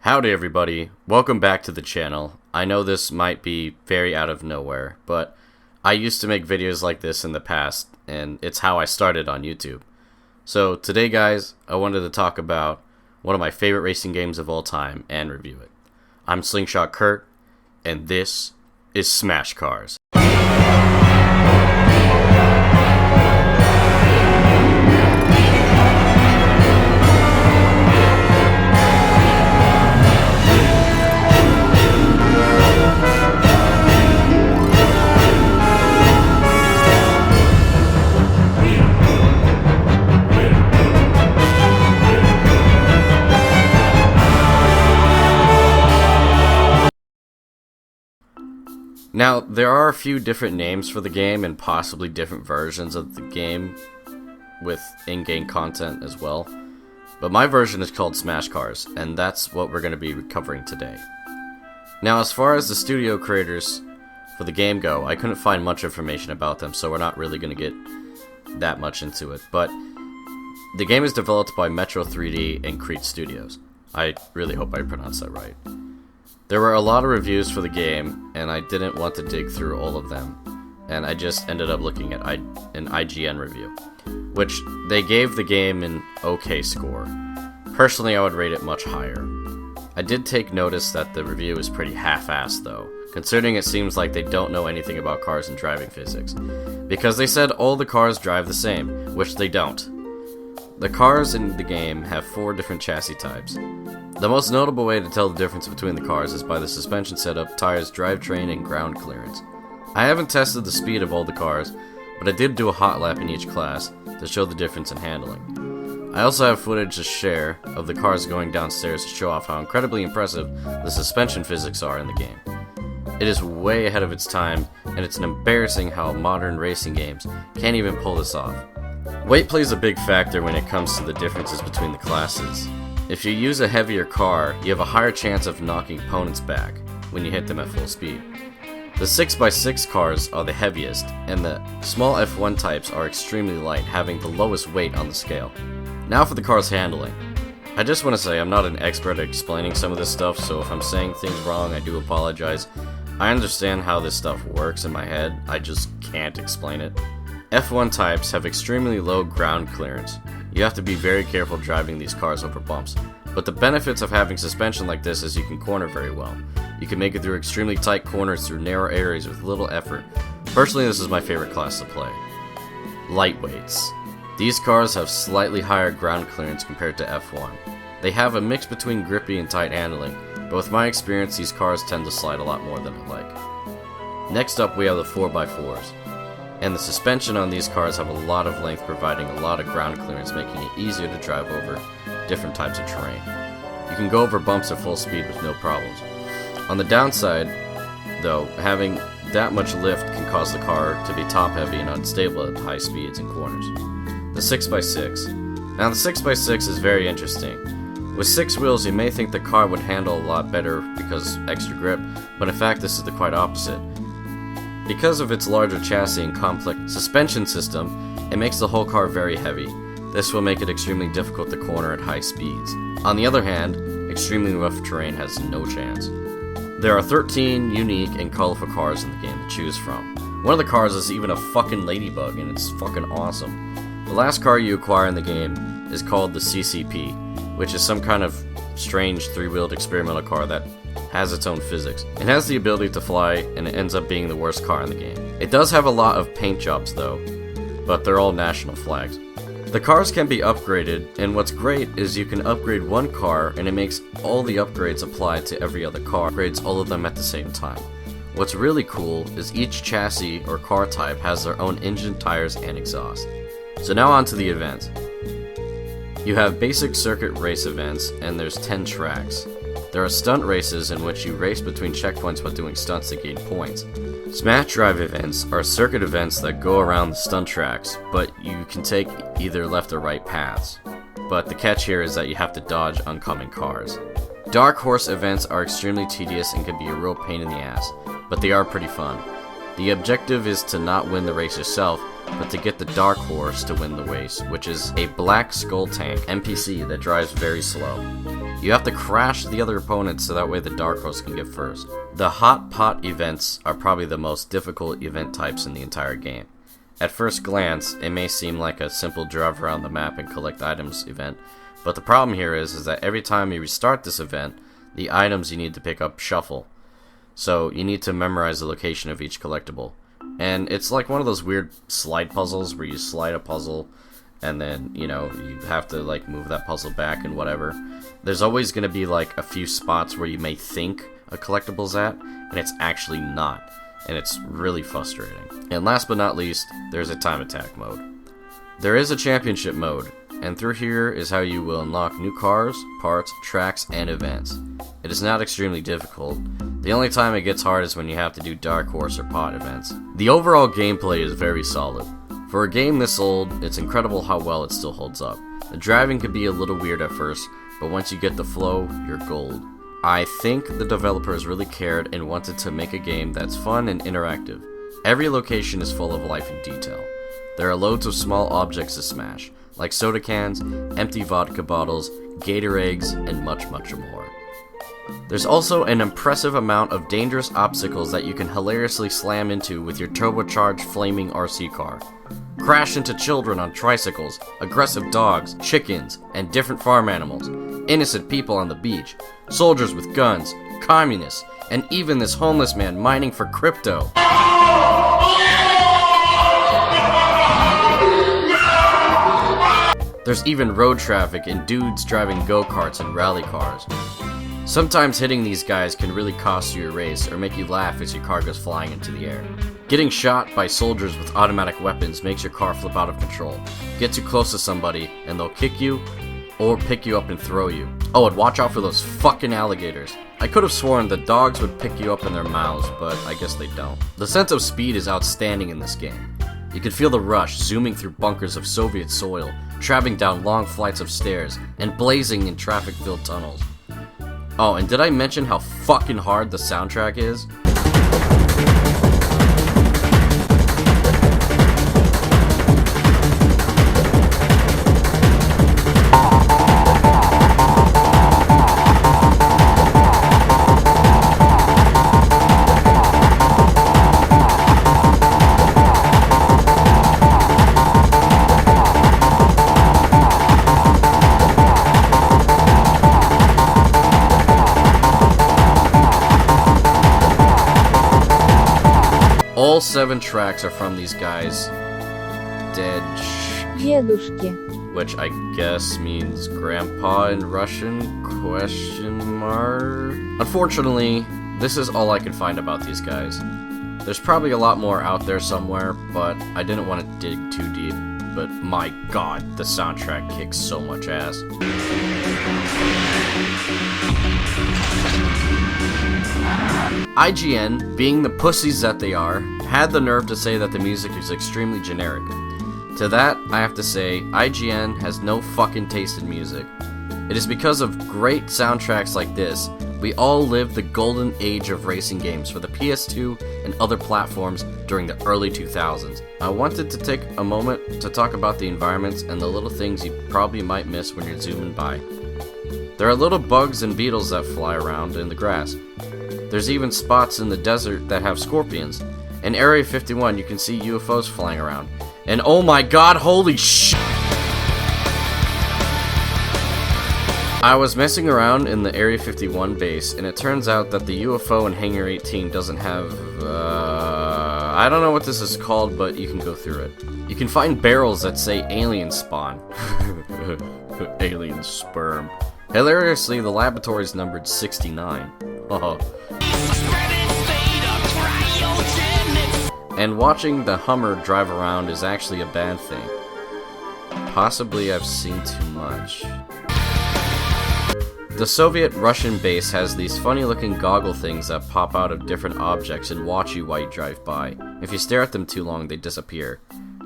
Howdy everybody, welcome back to the channel. I know this might be very out of nowhere, but I used to make videos like this in the past, and it's how I started on YouTube. So today guys, I wanted to talk about one of my favorite racing games of all time and review it. I'm Slingshot Kurt, and this is Smash Cars. Now, there are a few different names for the game and possibly different versions of the game with in-game content as well, but my version is called Smash Cars, and that's what we're going to be covering today. Now, as far as the studio creators for the game go, I couldn't find much information about them, so we're not really going to get that much into it, but the game is developed by Metro 3D and Crete Studios. I really hope I pronounced that right. There were a lot of reviews for the game, and I didn't want to dig through all of them, and I just ended up looking at an IGN review, which they gave the game an okay score. Personally, I would rate it much higher. I did take notice that the review is pretty half-assed though, considering it seems like they don't know anything about cars and driving physics, because they said all the cars drive the same, which they don't. The cars in the game have 4 different chassis types. The most notable way to tell the difference between the cars is by the suspension setup, tires, drivetrain, and ground clearance. I haven't tested the speed of all the cars, but I did do a hot lap in each class to show the difference in handling. I also have footage to share of the cars going downstairs to show off how incredibly impressive the suspension physics are in the game. It is way ahead of its time, and it's embarrassing how modern racing games can't even pull this off. Weight plays a big factor when it comes to the differences between the classes. If you use a heavier car, you have a higher chance of knocking opponents back when you hit them at full speed. The 6x6 cars are the heaviest, and the small F1 types are extremely light, having the lowest weight on the scale. Now for the car's handling. I just want to say I'm not an expert at explaining some of this stuff, so if I'm saying things wrong, I do apologize. I understand how this stuff works in my head, I just can't explain it. F1 types have extremely low ground clearance. You have to be very careful driving these cars over bumps. But the benefits of having suspension like this is you can corner very well. You can make it through extremely tight corners through narrow areas with little effort. Personally, this is my favorite class to play. Lightweights. These cars have slightly higher ground clearance compared to F1. They have a mix between grippy and tight handling, but with my experience, these cars tend to slide a lot more than I like. Next up, we have the 4x4s. And the suspension on these cars have a lot of length, providing a lot of ground clearance, making it easier to drive over different types of terrain. You can go over bumps at full speed with no problems. On the downside, though, having that much lift can cause the car to be top heavy and unstable at high speeds and corners. The 6x6. Now the 6x6 is very interesting. With 6 wheels, you may think the car would handle a lot better because extra grip, but in fact this is the quite opposite. Because of its larger chassis and complex suspension system, it makes the whole car very heavy. This will make it extremely difficult to corner at high speeds. On the other hand, extremely rough terrain has no chance. There are 13 unique and colorful cars in the game to choose from. One of the cars is even a fucking ladybug, and it's fucking awesome. The last car you acquire in the game is called the CCP, which is some kind of strange 3-wheeled experimental car that has its own physics. It has the ability to fly, and it ends up being the worst car in the game. It does have a lot of paint jobs though, but they're all national flags. The cars can be upgraded, and what's great is you can upgrade one car and it makes all the upgrades apply to every other car, upgrades all of them at the same time. What's really cool is each chassis or car type has their own engine, tires, and exhaust. So now on to the event. You have basic circuit race events, and there's 10 tracks. There are stunt races in which you race between checkpoints while doing stunts to gain points. Smash Drive events are circuit events that go around the stunt tracks, but you can take either left or right paths. But the catch here is that you have to dodge oncoming cars. Dark Horse events are extremely tedious and can be a real pain in the ass, but they are pretty fun. The objective is to not win the race yourself, but to get the Dark Horse to win the race, which is a black skull tank NPC that drives very slow. You have to crash the other opponents so that way the Dark Horse can get first. The Hot Pot events are probably the most difficult event types in the entire game. At first glance, it may seem like a simple drive around the map and collect items event, but the problem here is that every time you restart this event, the items you need to pick up shuffle. So you need to memorize the location of each collectible. And it's like one of those weird slide puzzles where you slide a puzzle and then, you have to like move that puzzle back and whatever. There's always going to be like a few spots where you may think a collectible's at, and it's actually not. And it's really frustrating. And last but not least, there's a time attack mode. There is a championship mode, and through here is how you will unlock new cars, parts, tracks, and events. It is not extremely difficult. The only time it gets hard is when you have to do Dark Horse or pot events. The overall gameplay is very solid. For a game this old, it's incredible how well it still holds up. The driving could be a little weird at first, but once you get the flow, you're gold. I think the developers really cared and wanted to make a game that's fun and interactive. Every location is full of life and detail. There are loads of small objects to smash, like soda cans, empty vodka bottles, gator eggs, and much more. There's also an impressive amount of dangerous obstacles that you can hilariously slam into with your turbocharged flaming RC car. Crash into children on tricycles, aggressive dogs, chickens, and different farm animals, innocent people on the beach, soldiers with guns, communists, and even this homeless man mining for crypto. There's even road traffic and dudes driving go-karts and rally cars. Sometimes hitting these guys can really cost you your race or make you laugh as your car goes flying into the air. Getting shot by soldiers with automatic weapons makes your car flip out of control. Get too close to somebody and they'll kick you or pick you up and throw you. Oh, and watch out for those fucking alligators. I could have sworn the dogs would pick you up in their mouths, but I guess they don't. The sense of speed is outstanding in this game. You can feel the rush zooming through bunkers of Soviet soil, traveling down long flights of stairs, and blazing in traffic-filled tunnels. Oh, and did I mention how fucking hard the soundtrack is? All 7 tracks are from these guys' Dедушки, which I guess means grandpa in Russian, ? Unfortunately, this is all I can find about these guys. There's probably a lot more out there somewhere, but I didn't want to dig too deep. But my god, the soundtrack kicks so much ass. IGN, being the pussies that they are, had the nerve to say that the music is extremely generic. To that, I have to say, IGN has no fucking taste in music. It is because of great soundtracks like this, we all lived the golden age of racing games for the PS2 and other platforms during the early 2000s. I wanted to take a moment to talk about the environments and the little things you probably might miss when you're zooming by. There are little bugs and beetles that fly around in the grass. There's even spots in the desert that have scorpions. In Area 51, you can see UFOs flying around. And oh my god, holy shit! I was messing around in the Area 51 base, and it turns out that the UFO in Hangar 18 doesn't have, I don't know what this is called, but you can go through it. You can find barrels that say alien spawn. Alien sperm. Hilariously, the laboratory's numbered 69. And watching the Hummer drive around is actually a bad thing. Possibly I've seen too much. The Soviet-Russian base has these funny-looking goggle things that pop out of different objects and watch you while you drive by. If you stare at them too long, they disappear.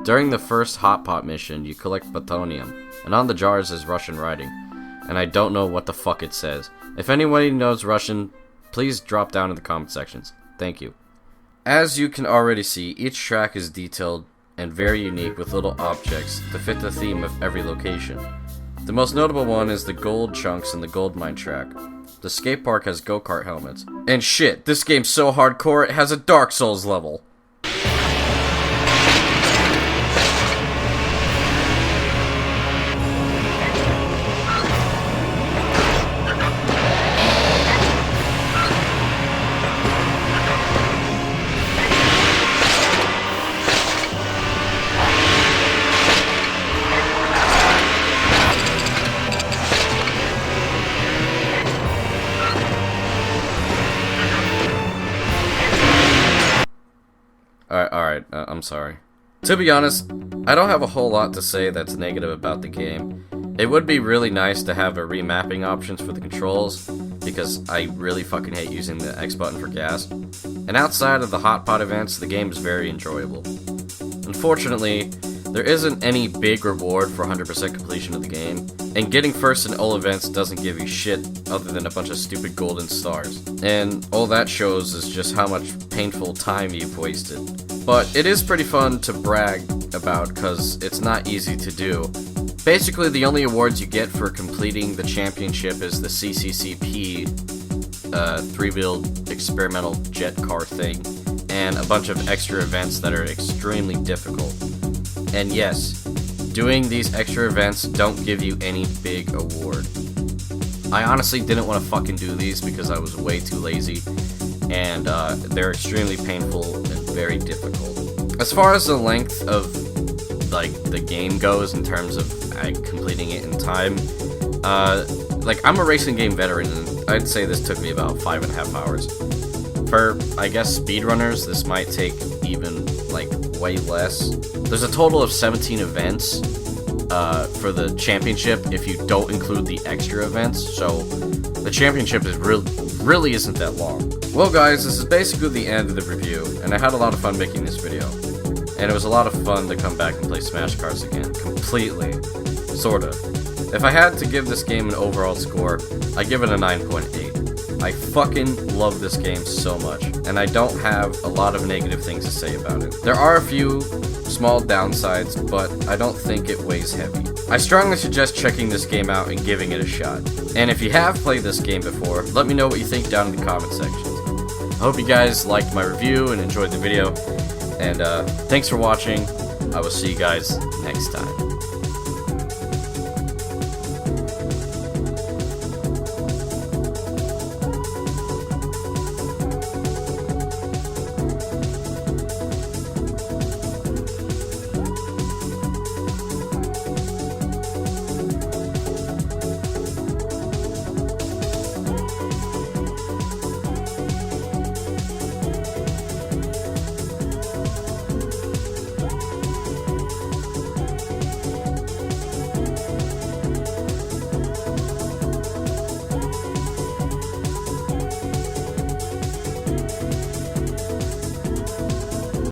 During the first Hot Pot mission, you collect plutonium, and on the jars is Russian writing. And I don't know what the fuck it says. If anybody knows Russian, please drop down in the comment sections. Thank you. As you can already see, each track is detailed and very unique with little objects to fit the theme of every location. The most notable one is the gold chunks in the gold mine track. The skate park has go-kart helmets. And shit, this game's so hardcore it has a Dark Souls level. Alright, I'm sorry. To be honest, I don't have a whole lot to say that's negative about the game. It would be really nice to have a remapping options for the controls, because I really fucking hate using the X button for gas. And outside of the hotpot events, the game is very enjoyable. Unfortunately, there isn't any big reward for 100% completion of the game, and getting first in all events doesn't give you shit other than a bunch of stupid golden stars. And all that shows is just how much painful time you've wasted. But it is pretty fun to brag about because it's not easy to do. Basically, the only awards you get for completing the championship is the CCCP three-wheeled experimental jet car thing, and a bunch of extra events that are extremely difficult. And yes, doing these extra events don't give you any big award. I honestly didn't want to fucking do these because I was way too lazy, and they're extremely painful and very difficult. As far as the length of like the game goes in terms of completing it in time, like I'm a racing game veteran, and I'd say this took me about 5.5 hours. For, I guess, speedrunners, this might take even like way less. There's a total of 17 events for the championship if you don't include the extra events, so the championship is really isn't that long. Well guys, this is basically the end of the review, and I had a lot of fun making this video. And it was a lot of fun to come back and play Smash Cars again, completely. Sorta. If I had to give this game an overall score, I give it a 9.8. I fucking love this game so much, and I don't have a lot of negative things to say about it. There are a few small downsides, but I don't think it weighs heavy. I strongly suggest checking this game out and giving it a shot. And if you have played this game before, let me know what you think down in the comment section. I hope you guys liked my review and enjoyed the video, and thanks for watching. I will see you guys next time.